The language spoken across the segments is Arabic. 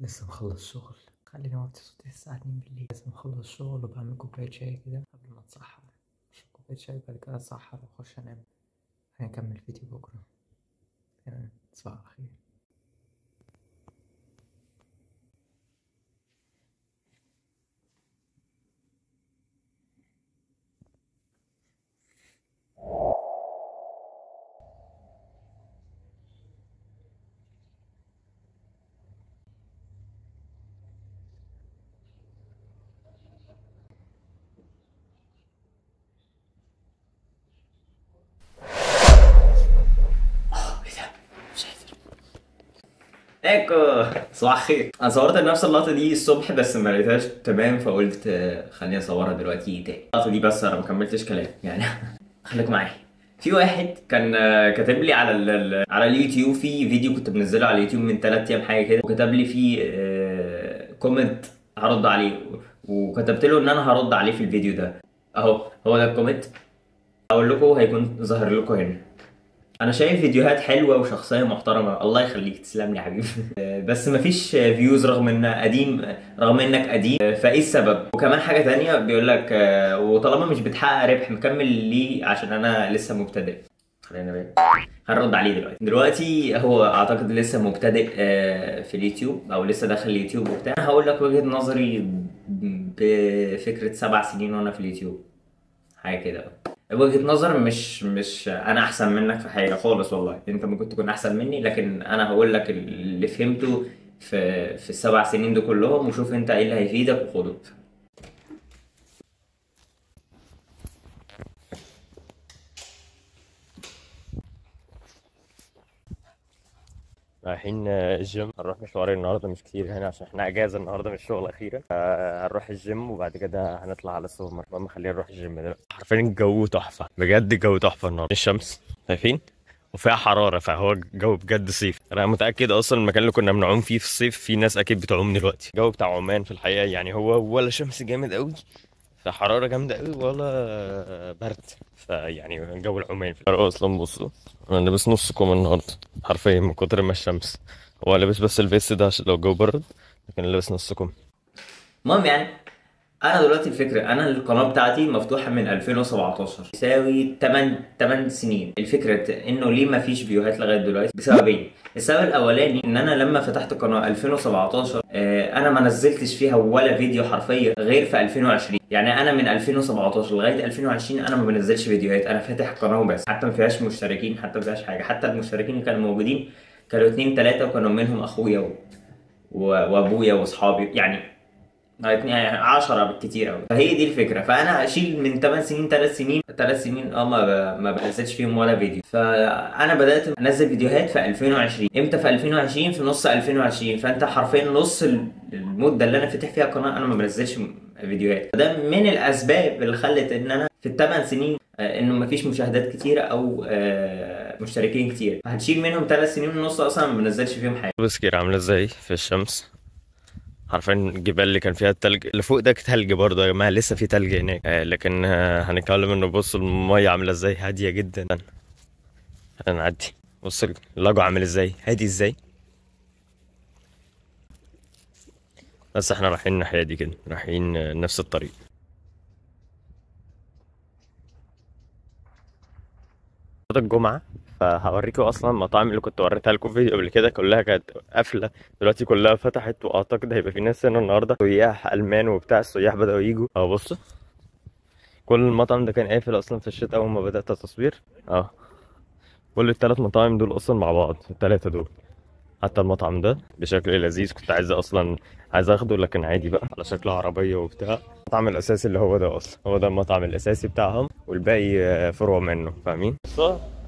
لسه مخلص شغل. خليني اوطي صوتي الساعة 2 بالليل. لسه مخلص شغل وبعمل كوباية شاي كده قبل ما اتسحر. اشرب كوباية شاي بعد كده اتسحر واخش انام. هنكمل فيديو بكرة. تمام، تصبح على خير. ايكو صباح الخير. انا صورت نفس اللقطه دي الصبح بس ما لقيتهاش تمام، فقلت خليني اصورها دلوقتي تاني. اللقطه دي بس انا ما كملتش كلام يعني. خليك معايا. في واحد كان كاتب لي على على اليوتيوب في فيديو كنت بنزله على اليوتيوب من 3 ايام حاجه كده، وكتب لي فيه كومنت هرد عليه، وكتبت له ان انا هرد عليه في الفيديو ده. اهو هو ده الكومنت. اقول لكم هيكون ظاهر لكم هنا. انا شايف فيديوهات حلوه وشخصيه محترمه، الله يخليك تسلم لي يا حبيبي. بس مفيش فيوز رغم انك قديم، رغم انك قديم. فايه السبب؟ وكمان حاجه تانية بيقول لك وطالما مش بتحقق ربح مكمل ليه؟ عشان انا لسه مبتدئ. خلينا بقى هنرد عليه دلوقتي. هو اعتقد لسه مبتدئ في اليوتيوب او لسه داخل اليوتيوب وبتاع. هقول لك وجهة نظري بفكرة 7 سنين وانا في اليوتيوب، حاجه كده. وجهة نظر مش انا احسن منك في حاجه خالص، والله انت ممكن تكون احسن مني، لكن انا هقول لك اللي فهمته في ال7 سنين دول كلهم، وشوف انت ايه اللي هيفيدك وخده. رايحين الجيم. هنروح مشوار النهارده مش كتير هنا عشان احنا اجازه النهارده من الشغل اخيرا. هنروح الجيم وبعد كده هنطلع على السوبر ماركت. المهم خلينا نروح الجيم دلوقتي. عارفين الجو تحفه بجد، الجو تحفه النهارده. الشمس شايفين وفيها حراره، فهو الجو بجد صيف. انا متاكد اصلا المكان اللي كنا بنعوم فيه في الصيف في ناس اكيد بتعوم دلوقتي. الجو بتاع عمان في الحقيقه يعني هو ولا شمس جامد قوي فحرارة جامدة قوي ولا برد، فيعني جو العمان في الحرارة اصلا. بصوا انا لابس نص كم النهارده حرفيا من كتر ما الشمس. هو لابس بس الفيست ده عشان لو الجو برد، لكن لابس نص كم. المهم يعني انا دلوقتي الفكره، انا القناه بتاعتي مفتوحه من 2017، يساوي 8 سنين. الفكره انه ليه ما فيش فيديوهات لغايه دلوقتي بسببين. السبب الاولاني ان انا لما فتحت القناه 2017 انا ما نزلتش فيها ولا فيديو حرفيا غير في 2020. يعني انا من 2017 لغايه 2020 انا ما بنزلش فيديوهات، انا فاتح القناه بس. حتى ما فيهاش مشتركين، حتى ما فيهاش حاجه. حتى المشتركين اللي كانوا موجودين كانوا 2 3 وكانوا منهم اخويا وابويا واصحابي يعني. يعني 10 بالكتير قوي. فهي دي الفكره. فانا اشيل من 8 سنين 3 سنين ما بنزلش فيهم ولا فيديو. فانا بدات انزل فيديوهات في 2020. امتى في 2020؟ في نص 2020. فانت حرفيا نص المده اللي انا فاتح فيها قناه انا ما بنزلش فيديوهات. ده من الاسباب اللي خلت ان انا في ال8 سنين انه ما فيش مشاهدات كتيره او مشتركين كتير. هتشيل منهم 3 سنين ونص اصلا ما بنزلش فيهم حاجه. بس كده عاملة ازاي في الشمس. عارفين الجبال اللي كان فيها التلج اللي فوق ده تلج برضه يا جماعة، لسه في تلج هناك. لكن هنتكلم انه بص المية عاملة ازاي، هادية جدا. هنعدي. بص اللاجو عامل ازاي، هادي ازاي. بس احنا رايحين الناحية دي كده، رايحين نفس الطريق. الجمعة فهوريكم اصلا المطاعم اللي كنت وريتها لكم فيديو قبل كده كلها كانت قافلة، دلوقتي كلها فتحت. واعتقد هيبقى في ناس هنا النهارده سياح المان وبتاع، السياح بدأوا يجوا. اهو بصوا كل المطعم ده كان قافل اصلا في الشتاء اول ما بدأت التصوير. اه كل الثلاث مطاعم دول اصلا مع بعض، الثلاثة دول. حتى المطعم ده بشكل لذيذ، كنت عايز اصلا عايز اخده لكن عادي بقى على شكل عربية وبتاع. المطعم الاساسي اللي هو ده اصلا هو ده المطعم الاساسي بتاعهم، والباقي فروع منه، فاهمين.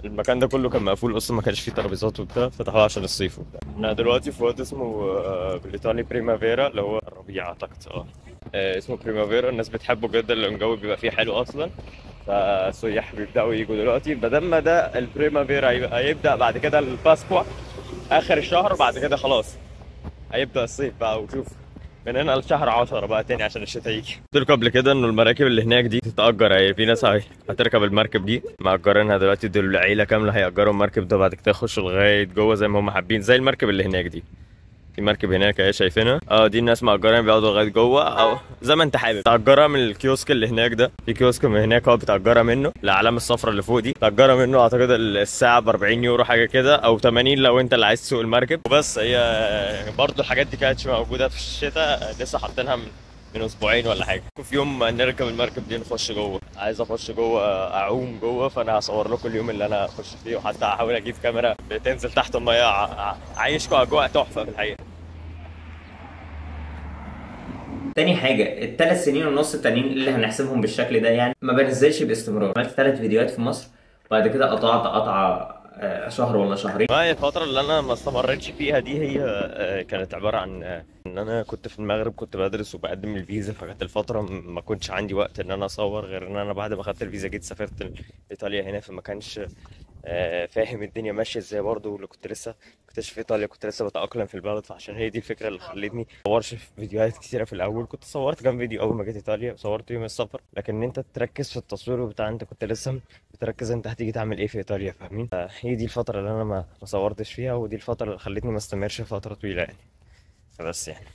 المكان ده كله كان مقفول اصلا، ما كانش فيه ترابيزات وبتاع، فتحوه عشان الصيف وبتاع. احنا دلوقتي في وقت اسمه بالايطالي بريمافيرا، اللي هو الربيع اعتقد. اسمه بريمافيرا. الناس بتحبه جدا لان الجو بيبقى فيه حلو اصلا، فالسياح بيبداوا يجوا دلوقتي. بدل ما ده البريمافيرا هيبدا بعد كده الباسكوا اخر الشهر، بعد كده خلاص هيبدا الصيف بقى. وشوف من هنا لشهر 10 بقى تاني عشان الشتاء يجي. قلت لكم قبل كده انه المراكب اللي هناك دي تتأجر. يعني في ناس هتركب المركب دي مأجرينها دلوقتي، دول العيلة كاملة هيأجروا المركب ده، بعد كده يخشوا لغاية جوه زي ما هم حابين، زي المركب اللي هناك دي. في مركب هناك اهي شايفينها. دي الناس مأجرين بيقعدوا لغايه جوه، او زي ما انت حابب تأجرها من الكيوسك اللي هناك ده. في كيوسك من هناك هو بتأجرها منه، العلامه الصفراء اللي فوق دي بتأجرها منه. اعتقد الساعه ب 40 يورو حاجه كده، او 80 لو انت اللي عايز تسوق المركب. وبس هي برضو الحاجات دي كانتش موجوده في الشتاء، لسه حاطينها من اسبوعين ولا حاجه. في يوم نركب المركب دي نخش جوه، عايز اخش جوه اعوم جوه، فانا هصور لكم اليوم اللي انا اخش فيه، وحتى هحاول اجيب كاميرا بتنزل تحت الميه عايشكم اجواء تحفه في الحقيقه. تاني حاجة، الثلاث سنين ونص التانيين اللي هنحسبهم بالشكل ده يعني ما بنزلش باستمرار. عملت 3 فيديوهات في مصر، وبعد كده قطعت قطعة شهر ولا شهرين. ما هي الفترة اللي أنا ما استمرتش فيها دي هي كانت عبارة عن إن أنا كنت في المغرب، كنت بدرس وبقدم الفيزا، فكانت الفترة ما كنتش عندي وقت إن أنا أصور، غير إن أنا بعد ما خدت الفيزا جيت سافرت إيطاليا هنا، فما كانش فاهم الدنيا ماشية إزاي برضه. اللي كنت لسه في إيطاليا، كنت لسه بتأقلم في البلد، فعشان هي دي الفكرة اللي خلتني ما أصورش في فيديوهات كتيرة. في الأول كنت صورت كام فيديو أول ما جيت إيطاليا، وصورت يوم السفر، لكن إن أنت تركز في التصوير وبتاع، أنت كنت لسه بتركز انت هتيجي تعمل ايه في ايطاليا، فاهمين؟ هي دي الفتره اللي انا ما صورتش فيها، ودي الفتره اللي خلتني ما استمرش فتره طويله يعني. فبس يعني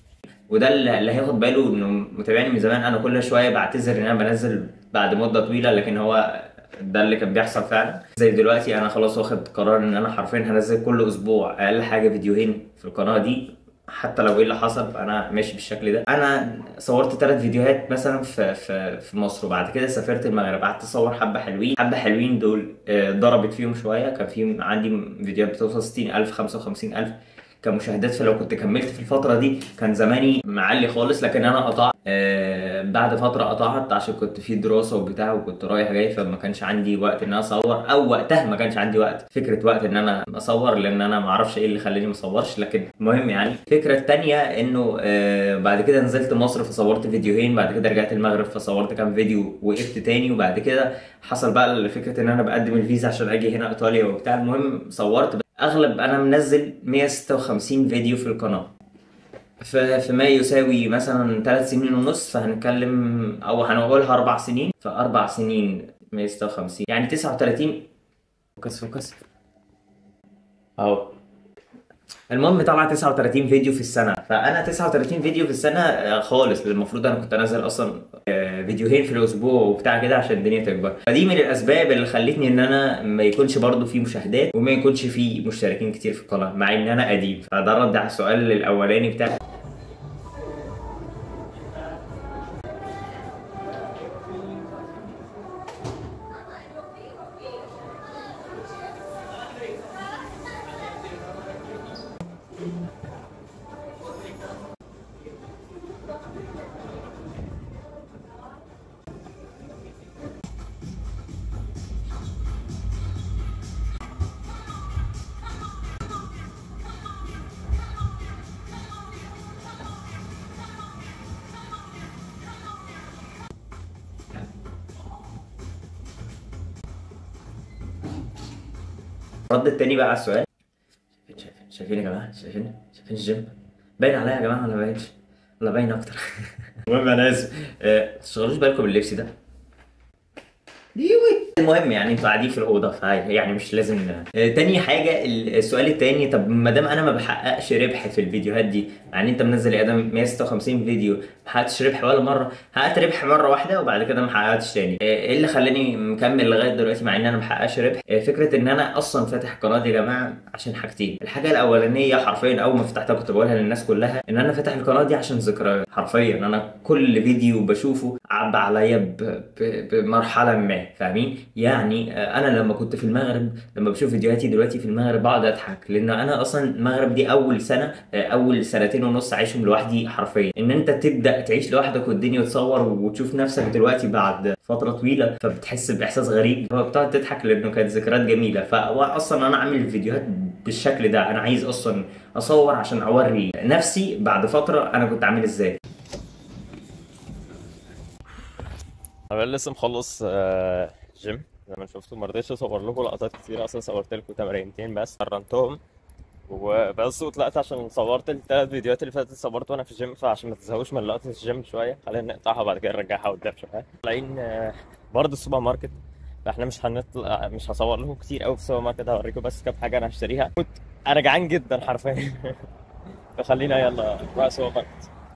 وده اللي هياخد باله انه متابعني من زمان، انا كل شويه بعتذر ان انا بنزل بعد مده طويله، لكن هو ده اللي كان بيحصل فعلا. زي دلوقتي انا خلاص واخد قرار ان انا حرفيا هنزل كل اسبوع اقل حاجه فيديوهين في القناه دي، حتى لو ايه اللي حصل فانا ماشي بالشكل ده. انا صورت 3 فيديوهات مثلا في مصر، وبعد كده سافرت المغرب، قعدت اصور حبه حلوين. حبه حلوين دول ضربت فيهم شويه، كان في عندي فيديوهات بتوصل 60,000 55,000 كمشاهدات. فلو كنت كملت في الفترة دي كان زماني معلي خالص، لكن انا قطعت بعد فترة قطعت عشان كنت في دراسة وبتاع، وكنت رايح جاي، فما كانش عندي وقت ان انا اصور، او وقتها ما كانش عندي وقت ان انا اصور، لان انا ما اعرفش ايه اللي خلاني ما اصورش. لكن المهم يعني الفكرة التانية انه بعد كده نزلت مصر فصورت فيديوهين، بعد كده رجعت المغرب فصورت كام فيديو، وقفت تاني، وبعد كده حصل بقى فكرة ان انا بقدم الفيزا عشان اجي هنا ايطاليا وبتاع. المهم صورت اغلب، انا منزل 156 فيديو في القناه في ما يساوي مثلا 3 سنين ونص، فهنتكلم او هنقولها 4 سنين، ف4 سنين 156 يعني 39. فوكس اهو. المهم طلع 39 فيديو في السنه، فانا 39 فيديو في السنه خالص. المفروض انا كنت انزل اصلا فيديوهين في الاسبوع وبتاع كده عشان الدنيا تكبر. فدي من الاسباب اللي خلتني ان انا ما يكونش برضو في مشاهدات، وما يكونش في مشتركين كتير في القناه، مع ان انا قديم. فده رد على السؤال الاولاني بتاع الرد التاني بقى على السؤال. شايفين يا جماعه؟ شايفين الجيم باين عليا يا جماعه ولا باينش؟ ولا باين اكتر؟ المهم انا اسف، تشغلوش بالكم اللبس ده. المهم يعني انتوا قاعدين في الاوضه، يعني مش لازم. تاني حاجه، السؤال التاني، طب ما دام انا ما بحققش ربح في الفيديوهات دي، يعني انت منزل يا ادم 156 فيديو ما حققتش ربح ولا مره؟ حققت ربح مره واحده وبعد كده ما حققتش تاني. ايه اللي خلاني مكمل لغايه دلوقتي مع ان انا ما بحققش ربح؟ فكره ان انا اصلا فاتح القناه دي يا جماعه عشان حاجتين. الحاجه الاولانيه حرفيا اول ما فتحتها كنت بقولها للناس كلها، ان انا فاتح القناه دي عشان ذكريات. حرفيا انا كل فيديو بشوفه عدى عليا بمرحله ما، فاهمين؟ يعني انا لما كنت في المغرب، لما بشوف فيديوهاتي دلوقتي في المغرب بقعد اضحك، لان انا اصلا المغرب دي اول سنه، اول سنتين ونص عايشهم لوحدي حرفيا. ان انت تبدا تعيش لوحدك والدنيا وتصور وتشوف نفسك دلوقتي بعد فتره طويله، فبتحس باحساس غريب، فبتقعد تضحك لانه كانت ذكريات جميله. فاصلا انا عامل فيديوهات بالشكل ده، انا عايز اصلا اصور عشان اوري نفسي بعد فتره انا كنت عامل ازاي. انا لسه مخلص جيم زي ما شفتوا، ما رضيتش اصور لكم لقطات كتير، اصلا صورت لكم تمرينتين بس مرنتهم وبس وطلعت، عشان صورت الثلاث فيديوهات اللي فاتت صورت وانا في الجيم، فعشان ما تزهقوش من لقطه الجيم شويه خلينا نقطعها بعد كده نرجعها قدام شويه. طالعين برضه السوبر ماركت، فاحنا مش هصور لكم كتير قوي في السوبر ماركت، هوريكم بس كام حاجه انا هشتريها. كنت انا جعان جدا حرفيا فخلينا يلا نروح سوا غلط.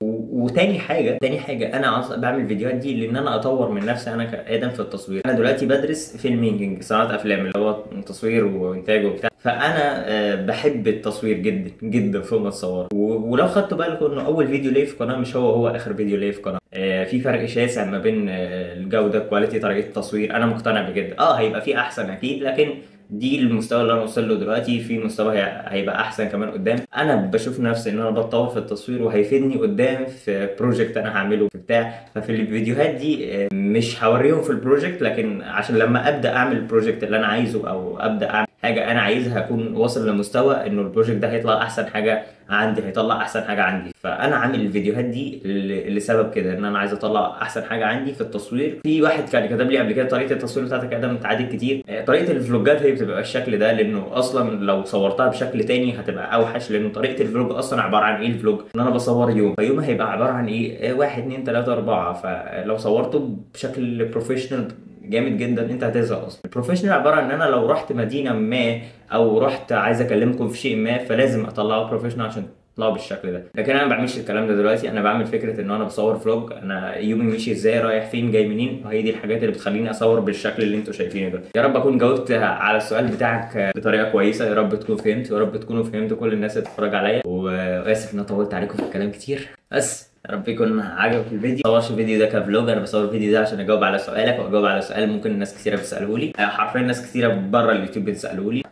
وتاني حاجه انا بعمل الفيديوهات دي لان انا اطور من نفسي انا كادم في التصوير. انا دلوقتي بدرس فيلم ميكنج، صناعه افلام، اللي هو تصوير وانتاج وبتاع. فانا بحب التصوير جدا جدا فوق ما تصور. ولو خدتوا بالكم انه اول فيديو ليا في القناه مش هو اخر فيديو ليا في القناه. في فرق شاسع ما بين الجوده، كواليتي، طريقه التصوير. انا مقتنع بجد هيبقى في احسن اكيد، لكن دي المستوى اللي انا وصل له دلوقتي. في مستوى هيبقى احسن كمان قدام. انا بشوف نفسي ان انا بتطور في التصوير وهيفيدني قدام في بروجكت انا هعمله في بتاع. ففي الفيديوهات دي مش هوريهم في البروجكت، لكن عشان لما ابدا اعمل البروجكت اللي انا عايزه او ابدا اعمل حاجه انا عايزها اكون واصل لمستوى انه البروجكت ده هيطلع احسن حاجه عندي، هيطلع احسن حاجه عندي. فانا عامل الفيديوهات دي لسبب كده، ان انا عايز اطلع احسن حاجه عندي في التصوير. في واحد كان كتب لي قبل كده طريقه التصوير بتاعتك ادم تعديل كتير. طريقه الفلوجات هي بتبقى بالشكل ده، لانه اصلا لو صورتها بشكل تاني هتبقى اوحش. لانه طريقه الفلوج اصلا عباره عن ايه؟ الفلوج ان انا بصور يوم، فيوم هيبقى عباره عن ايه؟ 1 2 3 4. فلو صورته بشكل بروفيشنال جامد جدا انت هتزهق اصلا. البروفيشنال عباره عن ان انا لو رحت مدينه ما او رحت عايز اكلمكم في شيء ما، فلازم اطلعه بروفيشنال عشان يطلعوا بالشكل ده. لكن انا ما بعملش الكلام ده دلوقتي. انا بعمل فكره ان انا بصور فلوج، انا يومي ماشي ازاي، رايح فين، جاي منين، وهي دي الحاجات اللي بتخليني اصور بالشكل اللي انتوا شايفينه ده. يا رب اكون جاوبت على السؤال بتاعك بطريقه كويسه، يا رب تكون فهمت، ويا رب تكونوا فهمتوا كل الناس اللي بتتفرج عليا. واسف ان انا طولت عليكم في الكلام كتير، بس يا رب يكون عجبك الفيديو. ما بصورش الفيديو ده كفلوج، انا بصور الفيديو ده عشان اجاوب على سؤالك واجاوب على سؤال ممكن ناس كتيره بتساله لي، حرفيا ناس كتيره بره اليوتيوب بتساله لي.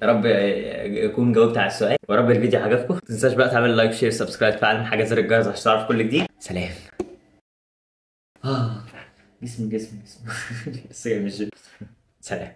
يا رب اكون جاوبت على السؤال، ويا رب الفيديو عجبكم. ما تنساش بقى تعمل لايك شير سبسكرايب، فعلا حاجه زر الجرس عشان تعرف كل جديد. سلام. جسمي بس جاي من الجيم. سلام.